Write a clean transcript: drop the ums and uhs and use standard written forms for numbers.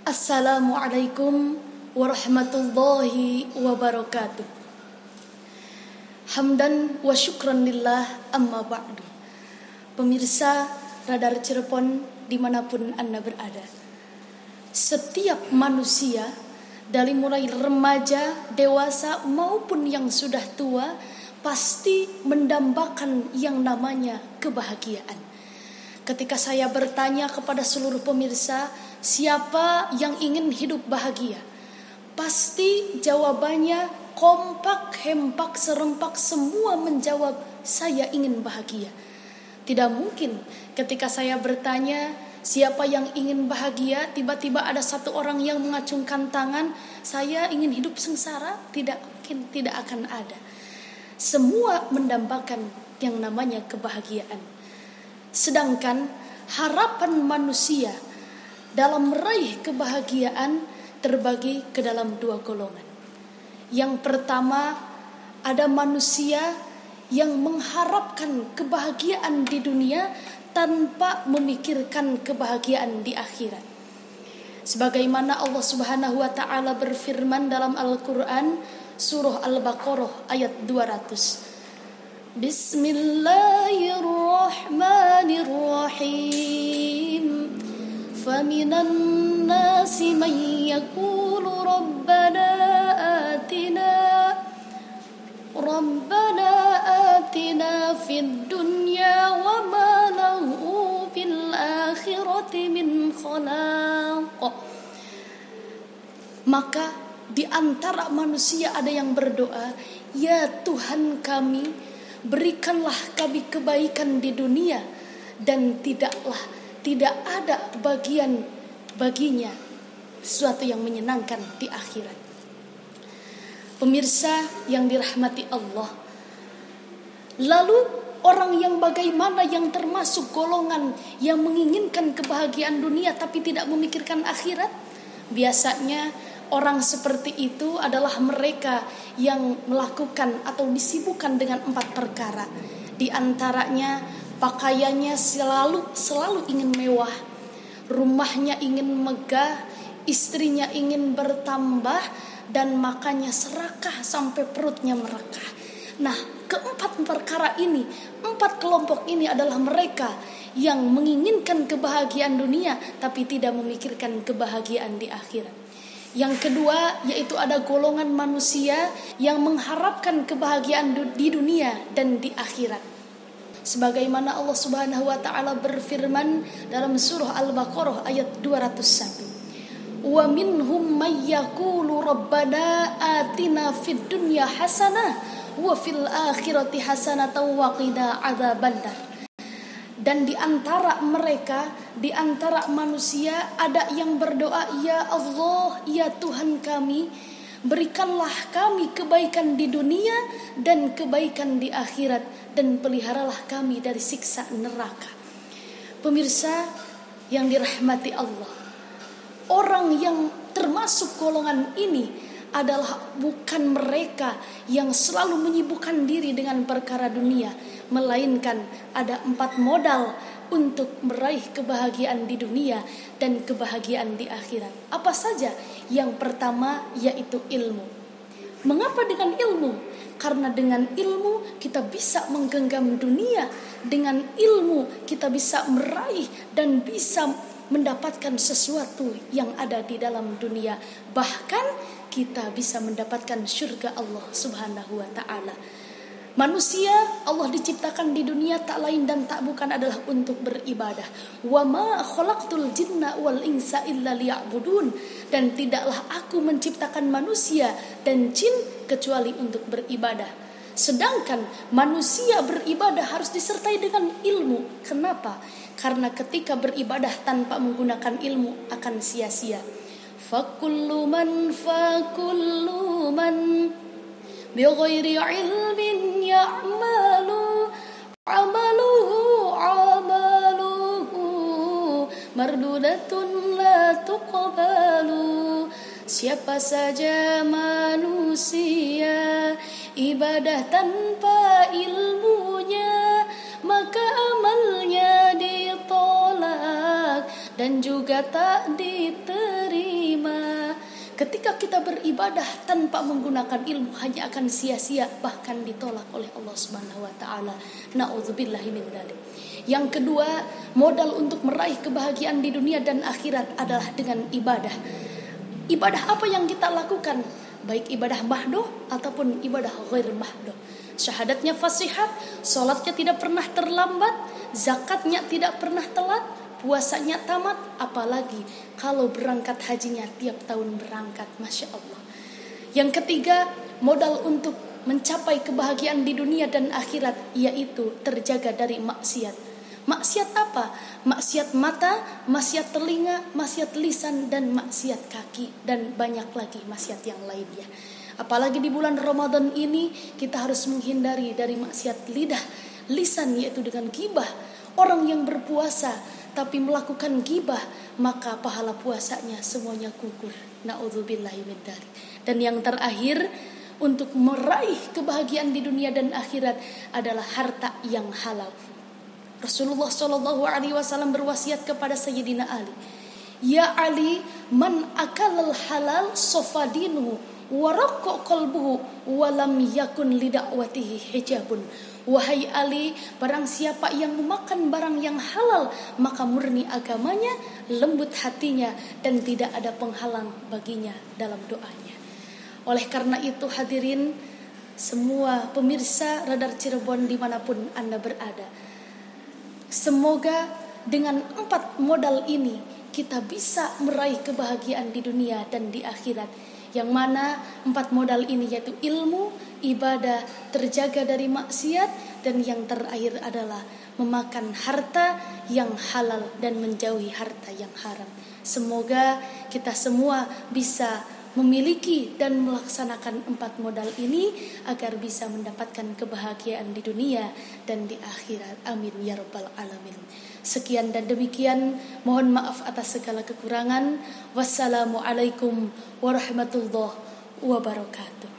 Assalamualaikum warahmatullahi wabarakatuh. Hamdan wa syukran lillah amma ba'du. Pemirsa Radar Cirebon dimanapun Anda berada, setiap manusia dari mulai remaja, dewasa maupun yang sudah tua pasti mendambakan yang namanya kebahagiaan. Ketika saya bertanya kepada seluruh pemirsa, siapa yang ingin hidup bahagia? Pasti jawabannya kompak, hempak, serempak semua menjawab, saya ingin bahagia. Tidak mungkin ketika saya bertanya, siapa yang ingin bahagia? Tiba-tiba ada satu orang yang mengacungkan tangan, saya ingin hidup sengsara. Tidak mungkin, tidak akan ada. Semua mendambakan yang namanya kebahagiaan. Sedangkan harapan manusia dalam meraih kebahagiaan terbagi ke dalam dua golongan. Yang pertama, ada manusia yang mengharapkan kebahagiaan di dunia tanpa memikirkan kebahagiaan di akhirat. Sebagaimana Allah Subhanahu wa taala berfirman dalam Al-Qur'an surah Al-Baqarah ayat 200. Bismillahirrahmanirrahim. Faminan nasi man yaqulu rabbana atina fid dunya wa ma lahu fil akhirati min khalaq. Maka di antara manusia ada yang berdoa, ya Tuhan kami, berikanlah kami kebaikan di dunia dan tidak ada bagian baginya sesuatu yang menyenangkan di akhirat. Pemirsa yang dirahmati Allah, lalu orang yang bagaimana yang termasuk golongan yang menginginkan kebahagiaan dunia tapi tidak memikirkan akhirat? Biasanya orang seperti itu adalah mereka yang melakukan atau disibukkan dengan 4 perkara. Di antaranya pakaiannya selalu ingin mewah, rumahnya ingin megah, istrinya ingin bertambah, dan makannya serakah sampai perutnya merekah. Nah, keempat perkara ini, 4 kelompok ini adalah mereka yang menginginkan kebahagiaan dunia tapi tidak memikirkan kebahagiaan di akhirat. Yang kedua, yaitu ada golongan manusia yang mengharapkan kebahagiaan di dunia dan di akhirat. Sebagaimana Allah Subhanahu wa taala berfirman dalam surah Al-Baqarah ayat 201. Wa minhum may yaqulu rabbana atina fid dunya hasanah wa fil akhirati hasanatan wa qina adzabannar. Dan di antara mereka, di antara manusia ada yang berdoa, ya Allah, ya Tuhan kami, berikanlah kami kebaikan di dunia dan kebaikan di akhirat, dan peliharalah kami dari siksa neraka. Pemirsa yang dirahmati Allah, orang yang termasuk golongan ini adalah bukan mereka yang selalu menyibukkan diri dengan perkara dunia, melainkan ada 4 modal untuk meraih kebahagiaan di dunia dan kebahagiaan di akhirat. Apa saja? Yang pertama yaitu ilmu. Mengapa dengan ilmu? Karena dengan ilmu kita bisa menggenggam dunia, dengan ilmu kita bisa meraih dan bisa mendapatkan sesuatu yang ada di dalam dunia. Bahkan kita bisa mendapatkan surga Allah Subhanahu wa taala. Manusia Allah diciptakan di dunia tak lain dan tak bukan adalah untuk beribadah. Wa ma khalaqtul jinna wal insa illa liya'budun. Dan tidaklah aku menciptakan manusia dan jin kecuali untuk beribadah. Sedangkan manusia beribadah harus disertai dengan ilmu. Kenapa? Karena ketika beribadah tanpa menggunakan ilmu akan sia-sia. Fakullu man bighairi ilmin ya'malu amaluhu mardudatun la tuqbalu. Siapa saja manusia ibadah tanpa ilmunya, maka amalnya ditolak dan dan juga tak diterima. Ketika kita beribadah tanpa menggunakan ilmu hanya akan sia-sia, bahkan ditolak oleh Allah Subhanahu wa taala. Nauzubillahi min dzalik. Yang kedua, modal untuk meraih kebahagiaan di dunia dan akhirat adalah dengan ibadah. Ibadah apa yang kita lakukan? Baik ibadah mahdoh ataupun ibadah ghair mahdoh. Syahadatnya fasihat, salatnya tidak pernah terlambat, zakatnya tidak pernah telat, puasanya tamat, apalagi kalau berangkat hajinya tiap tahun berangkat, Masya Allah. Yang ketiga, modal untuk mencapai kebahagiaan di dunia dan akhirat, yaitu terjaga dari maksiat. Maksiat apa? Maksiat mata, maksiat telinga, maksiat lisan, dan maksiat kaki, dan banyak lagi maksiat yang lainnya. Apalagi di bulan Ramadan ini kita harus menghindari dari maksiat lidah, lisan, yaitu dengan ghibah. Orang yang berpuasa tapi melakukan ghibah, maka pahala puasanya semuanya gugur. Nauzubillahi min dzalik. Dan yang terakhir, untuk meraih kebahagiaan di dunia dan akhirat adalah harta yang halal. Rasulullah SAW berwasiat kepada Sayyidina Ali, "Ya Ali, man akalal halal sofadinuhu waraqqa qalbuhu walam yakun lidakwatihi hijabun." Wahai Ali, barang siapa yang memakan barang yang halal, maka murni agamanya, lembut hatinya, dan tidak ada penghalang baginya dalam doanya. Oleh karena itu hadirin, semua pemirsa Radar Cirebon dimanapun Anda berada, semoga dengan 4 modal ini kita bisa meraih kebahagiaan di dunia dan di akhirat. Yang mana 4 modal ini yaitu ilmu, ibadah, terjaga dari maksiat, dan yang terakhir adalah memakan harta yang halal dan menjauhi harta yang haram. Semoga kita semua bisa memiliki dan melaksanakan 4 modal ini agar bisa mendapatkan kebahagiaan di dunia dan di akhirat. Amin ya rabbal alamin. Sekian dan demikian, mohon maaf atas segala kekurangan. Wassalamualaikum warahmatullahi wabarakatuh.